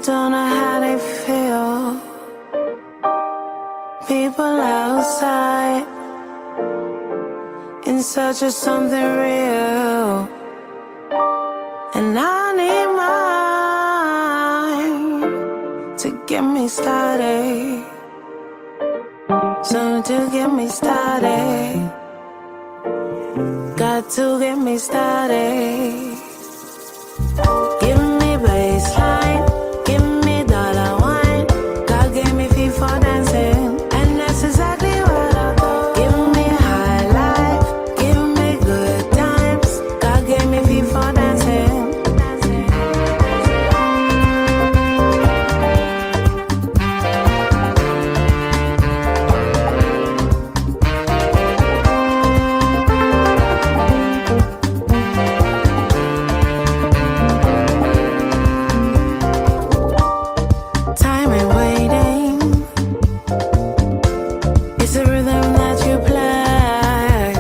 don't know how they feel. People outside in search of something real, and I need mine to get me started. Something to get me started. Got to get me started. Give me baseline, give me dollar wine. God gave me feet for dancing, and that's exactly what I do. Give me high life, give me good times. God gave me feet for dancing. Time and waiting, it's a rhythm that you play.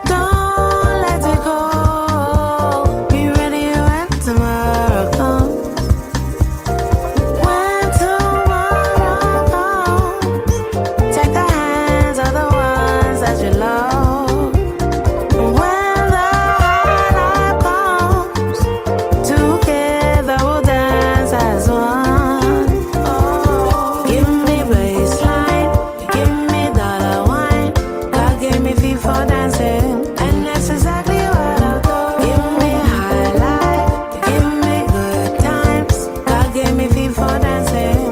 Don't let it go. Be ready when tomorrow comes. When tomorrow comes, take the hands of the ones that you love. When the highlight comes, together we'll dance as one. Give me baseline, give me dollar wine. God gave me feet for dancing, and that's exactly what I'll do. Give me high life, give me good times. God gave me feet for dancing.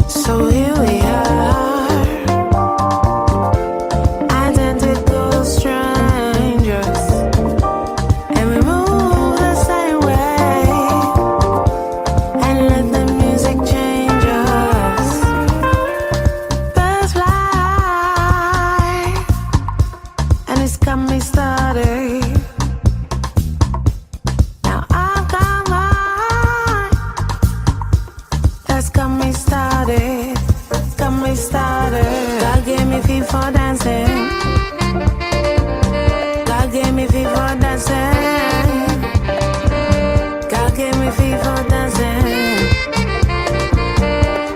So here we are, identical strangers, and we move the same way, and let the music change us. Birds fly, and it's got me started. Now I've got mine. That's got me started. Got me started. God gave me feet for dancing. God gave me feet for dancing. God gave me feet for dancing.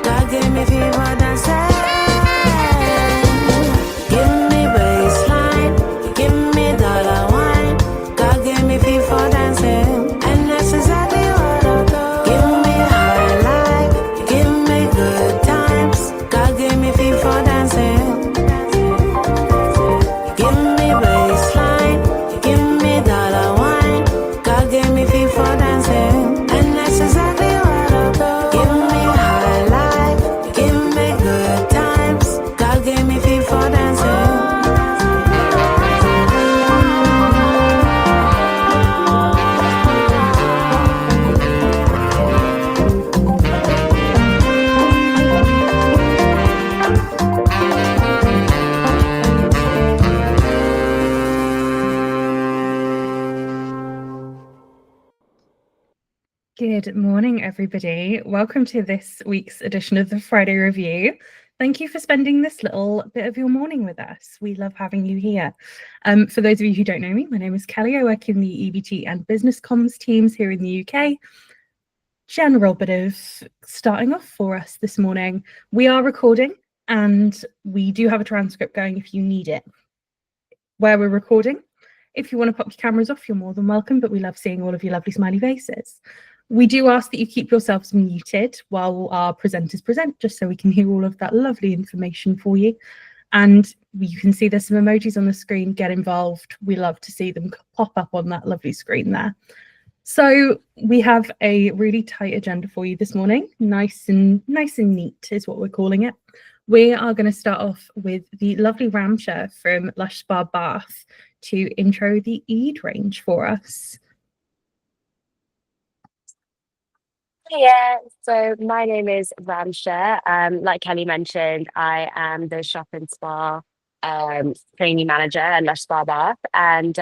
God gave me feet for dancing. Give me baseline, give me dollar wine. God gave me feet for dancing, and that's exactly what I'll do. Give me high life, give me good times. God gave me feet for dancing. Give me baseline, give me dollar wine. God gave me feet for dancing, and that's exactly what I'll do. Give me high life, give me good times. God gave me feet for dancing. Good morning, everybody. Welcome to this week's edition of the Friday Review. Thank you for spending this little bit of your morning with us. We love having you here. For those of you who don't know me, my name is Kelly. I work in the EBT and business comms teams here in the UK. General bit of starting off for us this morning. We are recording, and we do have a transcript going if you need it. Where we're recording, if you want to pop your cameras off, you're more than welcome, but we love seeing all of your lovely smiley faces. We do ask that you keep yourselves muted while our presenters present, just so we can hear all of that lovely information for you. And you can see there's some emojis on the screen. Get involved. We love to see them pop up on that lovely screen there. So we have a really tight agenda for you this morning. Nice and neat is what we're calling it. We are going to start off with the lovely Ramsha from Lush Spa Bath to intro the Eid range for us. Yeah, so my name is Ramsha. Like Kelly mentioned, I am the shop and spa trainee manager at Lush Spa Bath, and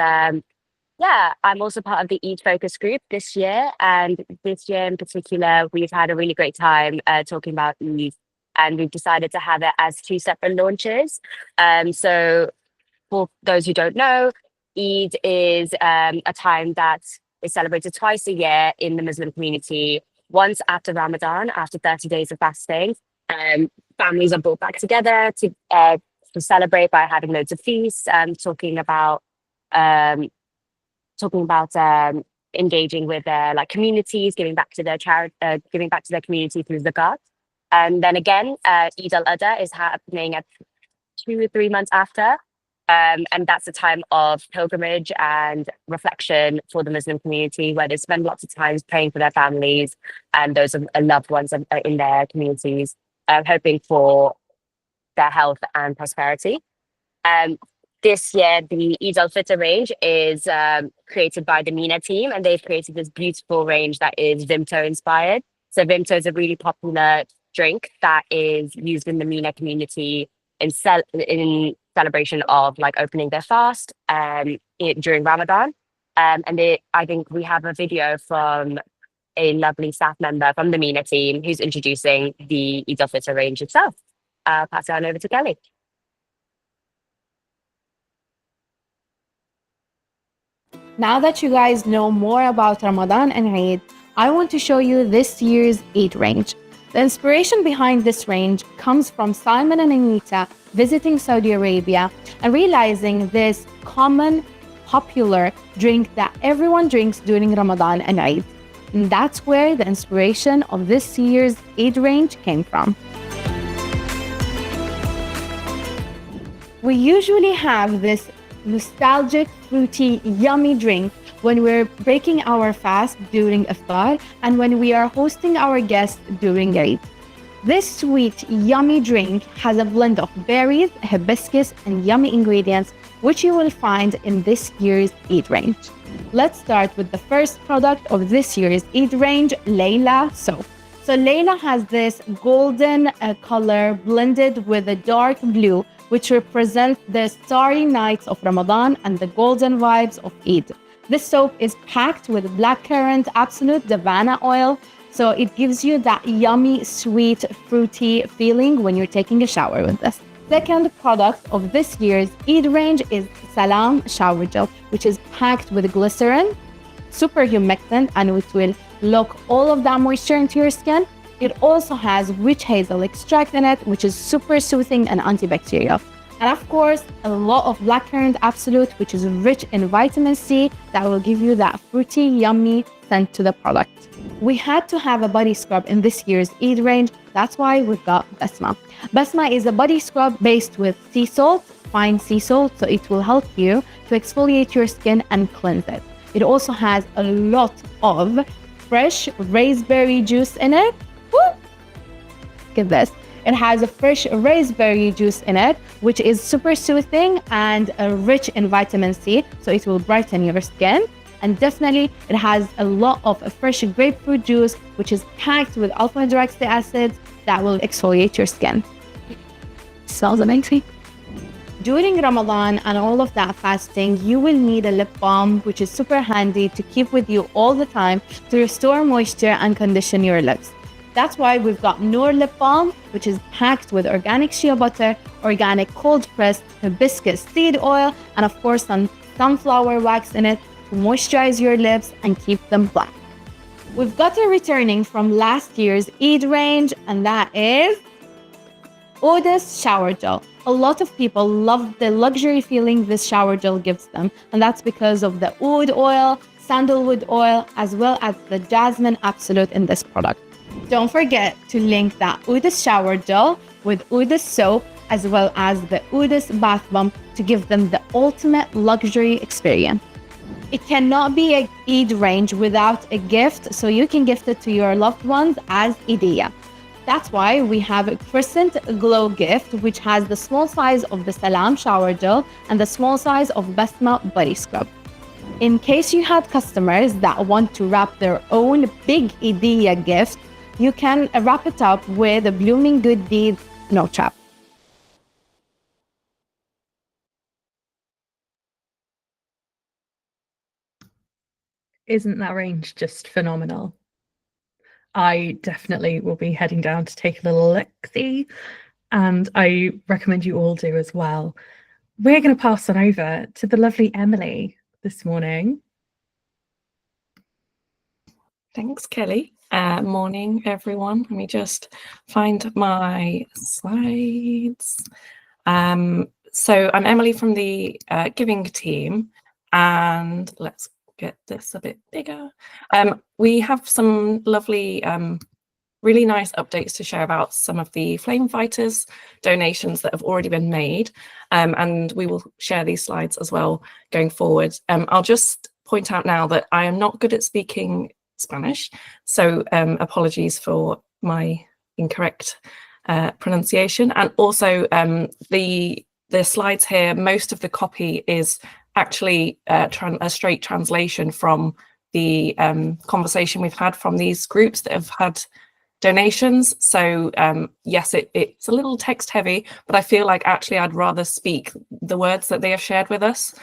Yeah, I'm also part of the Eid focus group this year. And this year in particular, we've had a really great time talking about Eid. And we've decided to have it as two separate launches. So for those who don't know, Eid is a time that is celebrated twice a year in the Muslim community. Once after Ramadan, after 30 days of fasting, um, families are brought back together to celebrate by having loads of feasts, um, engaging with their like communities, giving back to their giving back to their community through zakat. And then again, Eid al-Adha is happening at 2 or 3 months after. And that's a time of pilgrimage and reflection for the Muslim community, where they spend lots of time praying for their families and those of loved ones in their communities, hoping for their health and prosperity. Um, this year, the Eid al Fitr range is created by the Mina team, and they've created this beautiful range that is Vimto inspired. So, Vimto is a really popular drink that is used in the Mina community in celebration of like opening their fast during Ramadan. I think we have a video from a lovely staff member from the Mina team who's introducing the Eid al Fitr range itself. I'll pass it on over to Kelly. Now that you guys know more about Ramadan and Eid, I want to show you this year's Eid range. The inspiration behind this range comes from Simon and Anita visiting Saudi Arabia and realizing this common, popular drink that everyone drinks during Ramadan and Eid. And that's where the inspiration of this year's Eid range came from. We usually have this nostalgic, fruity, yummy drink when we're breaking our fast during iftar and when we are hosting our guests during Eid. This sweet, yummy drink has a blend of berries, hibiscus, and yummy ingredients, which you will find in this year's Eid range. Let's start with the first product of this year's Eid range, Layla soap. So Layla has this golden color blended with a dark blue, which represents the starry nights of Ramadan and the golden vibes of Eid. This soap is packed with blackcurrant absolute Davana oil, so it gives you that yummy, sweet, fruity feeling when you're taking a shower with this. Second product of this year's Eid range is Salam Shower Gel, which is packed with glycerin, super humectant, and it will lock all of that moisture into your skin. It also has witch hazel extract in it, which is super soothing and antibacterial. And of course, a lot of blackcurrant absolute, which is rich in vitamin C that will give you that fruity, yummy scent to the product. We had to have a body scrub in this year's Eid range. That's why we've got Basma. Basma is a body scrub based with sea salt, fine sea salt, so it will help you to exfoliate your skin and cleanse it. It also has a lot of fresh raspberry juice in it. Woo! Look at this. It has a fresh raspberry juice in it, which is super soothing and rich in vitamin C, so it will brighten your skin. And definitely, it has a lot of fresh grapefruit juice, which is packed with alpha hydroxy acids that will exfoliate your skin. It smells amazing. During Ramadan and all of that fasting, you will need a lip balm, which is super handy to keep with you all the time to restore moisture and condition your lips. That's why we've got Noor Lip Balm, which is packed with organic shea butter, organic cold pressed hibiscus seed oil, and of course some sunflower wax in it to moisturize your lips and keep them black. We've got a returning from last year's Eid range, and that is Oud's Shower Gel. A lot of people love the luxury feeling this shower gel gives them, and that's because of the oud oil, sandalwood oil, as well as the jasmine absolute in this product. Don't forget to link that Oud's shower gel with Oud's soap as well as the Oud's bath bomb to give them the ultimate luxury experience. It cannot be an Eid range without a gift, so you can gift it to your loved ones as Eidiyah. That's why we have a Crescent Glow gift, which has the small size of the Salam shower gel and the small size of Basma body scrub. In case you had customers that want to wrap their own big Eidiyah gift, you can wrap it up with a Blooming Good Deeds no trap. Isn't that range just phenomenal? I definitely will be heading down to take a little look-see, and I recommend you all do as well. We're going to pass on over to the lovely Emily this morning. Thanks, Kelly. Morning, everyone. Let me just find my slides. So I'm Emily from the Giving team, and let's get this a bit bigger. We have some lovely, really nice updates to share about some of the Flame Fighters donations that have already been made, and we will share these slides as well going forward. I'll just point out now that I am not good at speaking Spanish, so apologies for my incorrect pronunciation. And also the slides here, most of the copy is actually a straight translation from the conversation we've had from these groups that have had donations. So yes, it's a little text heavy, but I feel like actually I'd rather speak the words that they have shared with us.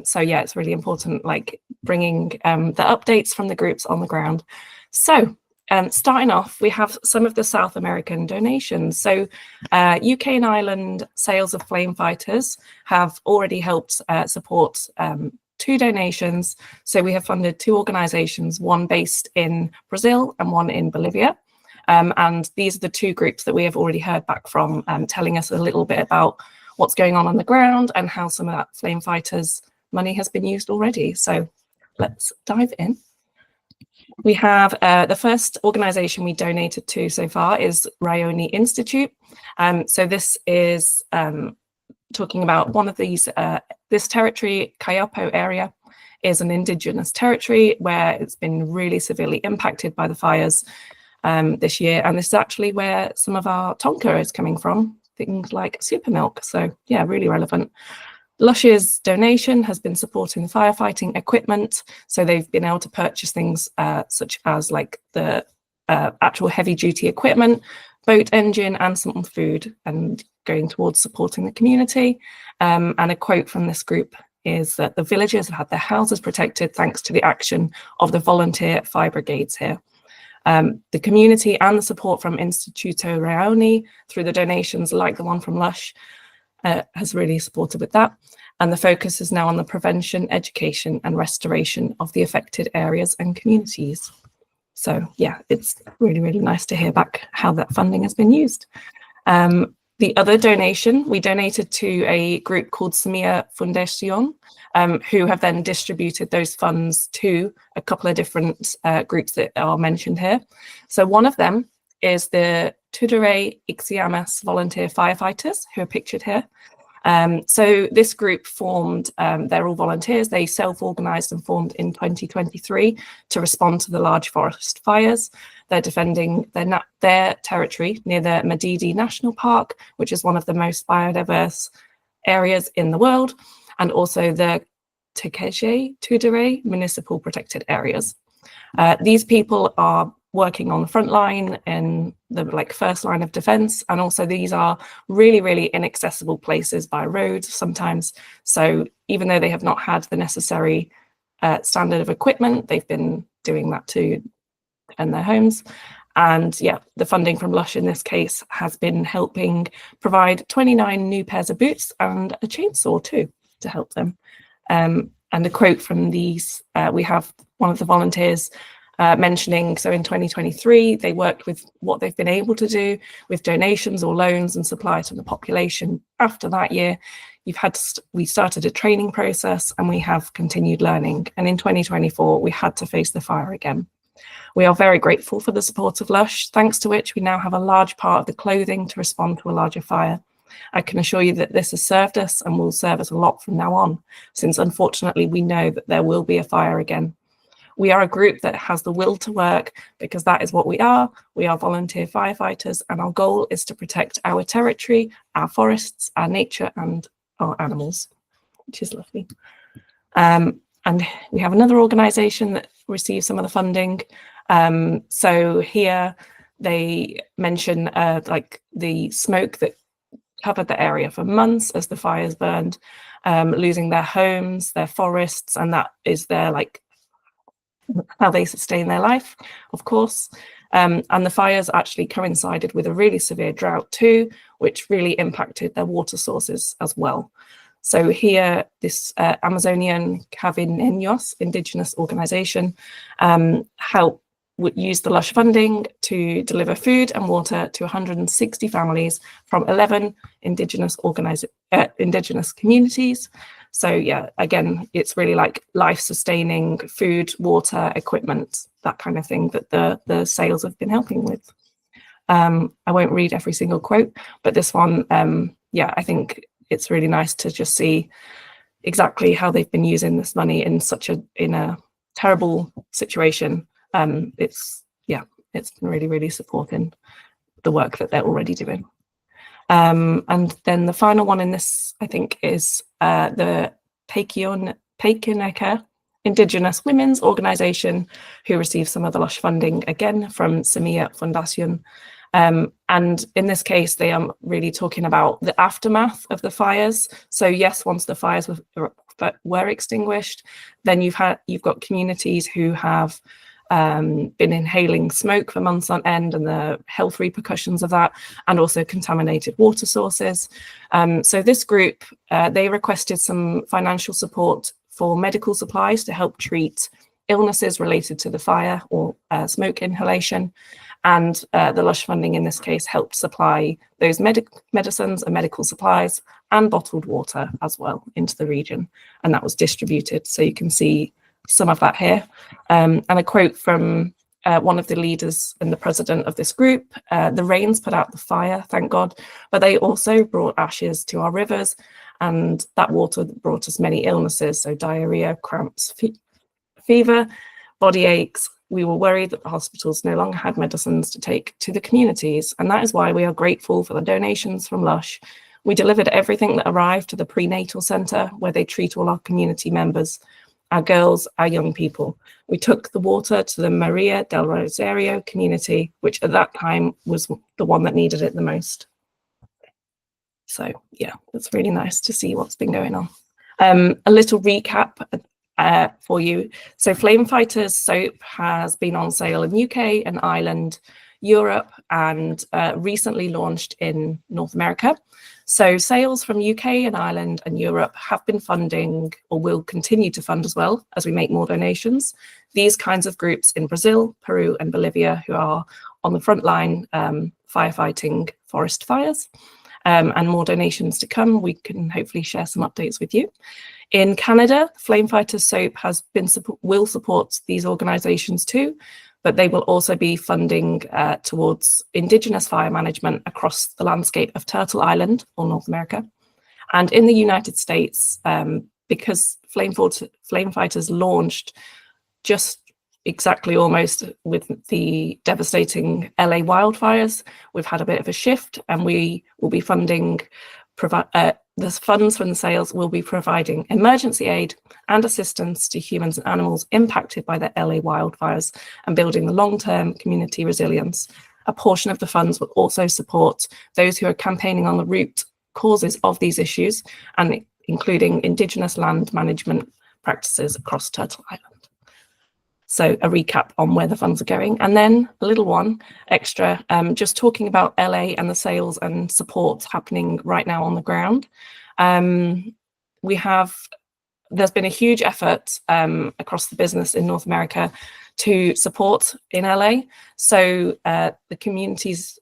So yeah, it's really important, like bringing the updates from the groups on the ground. So starting off, we have some of the South American donations. So UK and Ireland sales of Flame Fighters have already helped support 2 donations. So we have funded 2 organizations, one based in Brazil and one in Bolivia. And these are the 2 groups that we have already heard back from, telling us a little bit about what's going on the ground and how some of that Flame Fighters money has been used already. So let's dive in. We have the first organization we donated to so far is Rayoni Institute. So this is talking about one of these, this territory, Kayapo area, is an indigenous territory where it's been really severely impacted by the fires this year, and this is actually where some of our tonka is coming from, things like super milk. So yeah, really relevant. Lush's donation has been supporting the firefighting equipment, so they've been able to purchase things such as like the actual heavy duty equipment, boat engine, and some food, and going towards supporting the community. And a quote from this group is that the villagers have had their houses protected thanks to the action of the volunteer fire brigades here. The community and the support from Instituto Rayoni through the donations like the one from Lush has really supported with that. And the focus is now on the prevention, education and restoration of the affected areas and communities. So yeah, it's really, really nice to hear back how that funding has been used. The other donation, we donated to a group called Semilla Fundación, who have then distributed those funds to a couple of different groups that are mentioned here. So one of them is the Tudere Ixiamas volunteer firefighters, who are pictured here. So this group formed, they're all volunteers, they self-organised and formed in 2023 to respond to the large forest fires. They're defending their territory near the Madidi National Park, which is one of the most biodiverse areas in the world, and also the Tekeje Tudere municipal protected areas. These people are working on the front line in the first line of defense, and also these are really, really inaccessible places by roads sometimes. So even though they have not had the necessary standard of equipment, they've been doing that to defend their homes. And yeah, the funding from Lush in this case has been helping provide 29 new pairs of boots and a chainsaw too to help them. And a quote from these, we have one of the volunteers mentioning, so in 2023, they worked with what they've been able to do with donations or loans and supply to the population. After that year, we started a training process and we have continued learning. And in 2024, we had to face the fire again. We are very grateful for the support of Lush, thanks to which we now have a large part of the clothing to respond to a larger fire. I can assure you that this has served us and will serve us a lot from now on, since unfortunately we know that there will be a fire again. We are a group that has the will to work because that is what we are. We are volunteer firefighters, and our goal is to protect our territory, our forests, our nature and our animals, which is lovely. And we have another organisation that receives some of the funding. So here they mention the smoke that covered the area for months as the fires burned, losing their homes, their forests, and that is their how they sustain their life, of course. And the fires actually coincided with a really severe drought too, which really impacted their water sources as well. So here, this Amazonian Caribeños indigenous organization helped use the Lush funding to deliver food and water to 160 families from 11 indigenous communities. So yeah, again, it's really like life-sustaining food, water, equipment, that kind of thing that the sales have been helping with. I won't read every single quote, but this one, yeah, I think it's really nice to just see exactly how they've been using this money in a terrible situation. It's been really supporting the work that they're already doing. And then the final one in this, I think, is the Pekineka Indigenous Women's Organization, who received some of the Lush funding again from Semilla Fundación. And in this case, they are really talking about the aftermath of the fires. So yes, once the fires were extinguished, then you've got communities who have been inhaling smoke for months on end, and the health repercussions of that, and also contaminated water sources. So this group, they requested some financial support for medical supplies to help treat illnesses related to the fire or smoke inhalation. And the Lush funding in this case helped supply those medicines and medical supplies and bottled water as well into the region. And that was distributed. So you can see some of that here. And a quote from one of the leaders and the president of this group: the rains put out the fire, thank God, but they also brought ashes to our rivers, and that water brought us many illnesses, so diarrhea, cramps, fever, body aches. We were worried that the hospitals no longer had medicines to take to the communities, and that is why we are grateful for the donations from Lush. We delivered everything that arrived to the prenatal centre, where they treat all our community members, our girls, our young people. We took the water to the Maria del Rosario community, which at that time was the one that needed it the most. So yeah, it's really nice to see what's been going on. A little recap for you. So Flame Fighters soap has been on sale in UK and Ireland, Europe, and recently launched in North America. So sales from UK and Ireland and Europe have been funding, or will continue to fund as well as we make more donations, these kinds of groups in Brazil, Peru and Bolivia who are on the front line firefighting forest fires. And more donations to come. We can hopefully share some updates with you. In Canada, Flame Fighters soap will support these organisations too, but they will also be funding towards Indigenous fire management across the landscape of Turtle Island or North America. And in the United States, because Flame Fighters launched just exactly almost with the devastating LA wildfires, we've had a bit of a shift, and we will be funding, the funds from the sales will be providing emergency aid and assistance to humans and animals impacted by the LA wildfires and building the long-term community resilience. A portion of the funds will also support those who are campaigning on the root causes of these issues, and including Indigenous land management practices across Turtle Island. So a recap on where the funds are going. And then a little one extra, just talking about LA and the sales and support happening right now on the ground. There's been a huge effort across the business in North America to support in LA. So the communities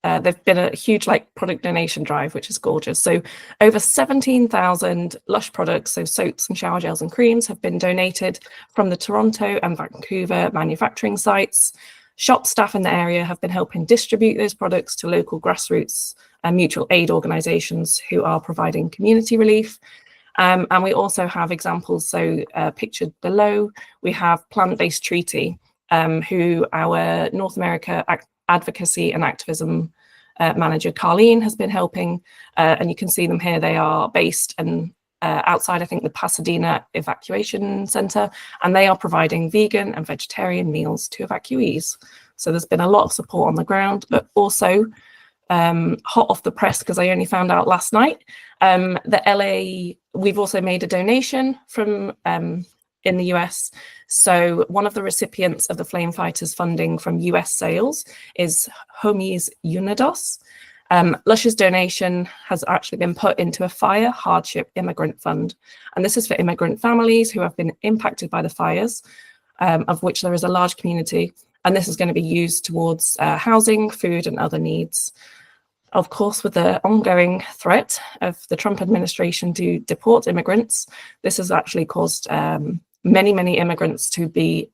there've been a huge product donation drive, which is gorgeous. So over 17,000 Lush products, so soaps and shower gels and creams, have been donated from the Toronto and Vancouver manufacturing sites. Shop staff in the area have been helping distribute those products to local grassroots and mutual aid organisations who are providing community relief. And we also have examples, so pictured below, we have Plant-Based Treaty, who our North America advocacy and activism manager Carleen has been helping, and you can see them here. They are based outside, I think, the Pasadena Evacuation Center, and they are providing vegan and vegetarian meals to evacuees. So there's been a lot of support on the ground, but also hot off the press, because I only found out last night, the LA, we've also made a donation from in the US. So one of the recipients of the Flame Fighters funding from US sales is Homies Unidos. Lush's donation has actually been put into a fire hardship immigrant fund. And this is for immigrant families who have been impacted by the fires, of which there is a large community. And this is going to be used towards housing, food, and other needs. Of course, with the ongoing threat of the Trump administration to deport immigrants, this has actually caused many immigrants to be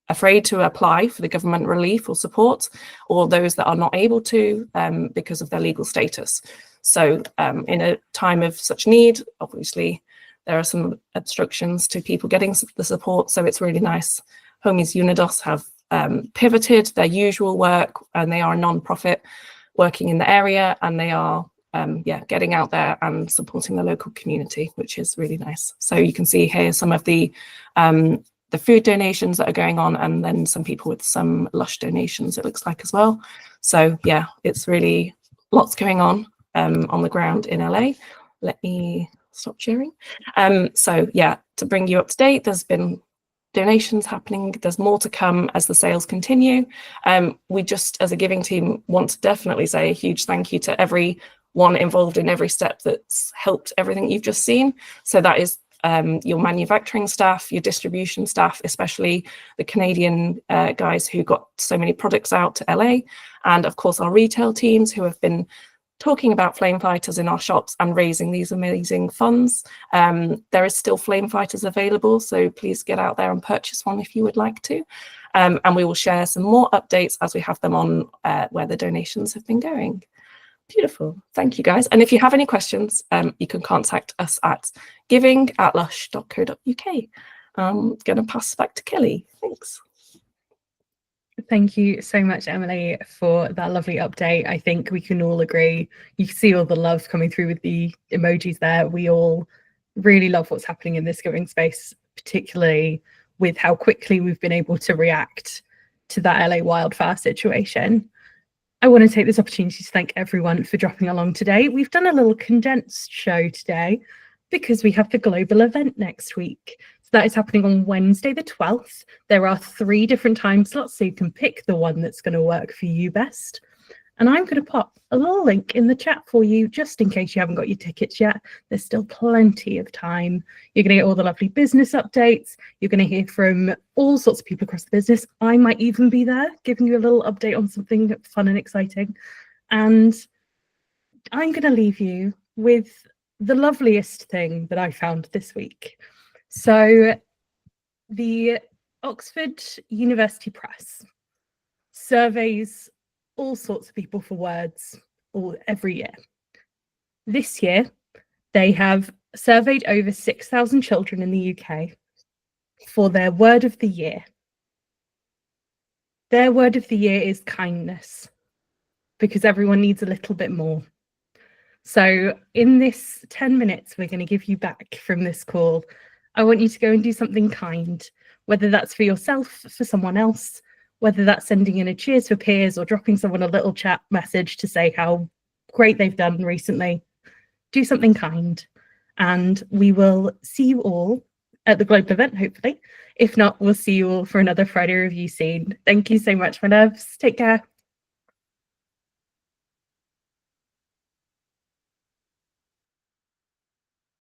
afraid to apply for the government relief or support, or those that are not able to because of their legal status. So in a time of such need, obviously, there are some obstructions to people getting the support. So it's really nice. Homies Unidos have pivoted their usual work, and they are a non-profit working in the area, and they are getting out there and supporting the local community, which is really nice. So you can see here some of the food donations that are going on, and then some people with some Lush donations, it looks like, as well. So yeah, it's really lots going on the ground in LA. Let me stop sharing. So yeah, to bring you up to date, there's been donations happening. There's more to come as the sales continue. We just, as a giving team, want to definitely say a huge thank you to everyone involved in every step that's helped everything you've just seen. So that is your manufacturing staff, your distribution staff, especially the Canadian guys who got so many products out to LA, and of course our retail teams who have been talking about Flame Fighters in our shops and raising these amazing funds. There is still Flame Fighters available, so please get out there and purchase one if you would like to. And we will share some more updates as we have them on where the donations have been going. Beautiful. Thank you, guys. And if you have any questions, you can contact us at giving@lush.co.uk. I'm going to pass back to Kelly. Thanks. Thank you so much, Emily, for that lovely update. I think we can all agree. You can see all the love coming through with the emojis there. We all really love what's happening in this giving space, particularly with how quickly we've been able to react to that LA wildfire situation. I want to take this opportunity to thank everyone for dropping along today. We've done a little condensed show today because we have the global event next week. That is happening on Wednesday the 12th. There are 3 different time slots, so you can pick the one that's going to work for you best. And I'm going to pop a little link in the chat for you, just in case you haven't got your tickets yet. There's still plenty of time. You're going to get all the lovely business updates. You're going to hear from all sorts of people across the business. I might even be there, giving you a little update on something fun and exciting. And I'm going to leave you with the loveliest thing that I found this week. So the Oxford University Press surveys all sorts of people for words every year. This year, they have surveyed over 6,000 children in the UK for their word of the year. Their word of the year is kindness, because everyone needs a little bit more. So in this 10 minutes, we're going to give you back from this call. I want you to go and do something kind, whether that's for yourself, for someone else, whether that's sending in a cheers for peers or dropping someone a little chat message to say how great they've done recently. Do something kind. And we will see you all at the global event, hopefully. If not, we'll see you all for another Friday review soon. Thank you so much, my loves. Take care.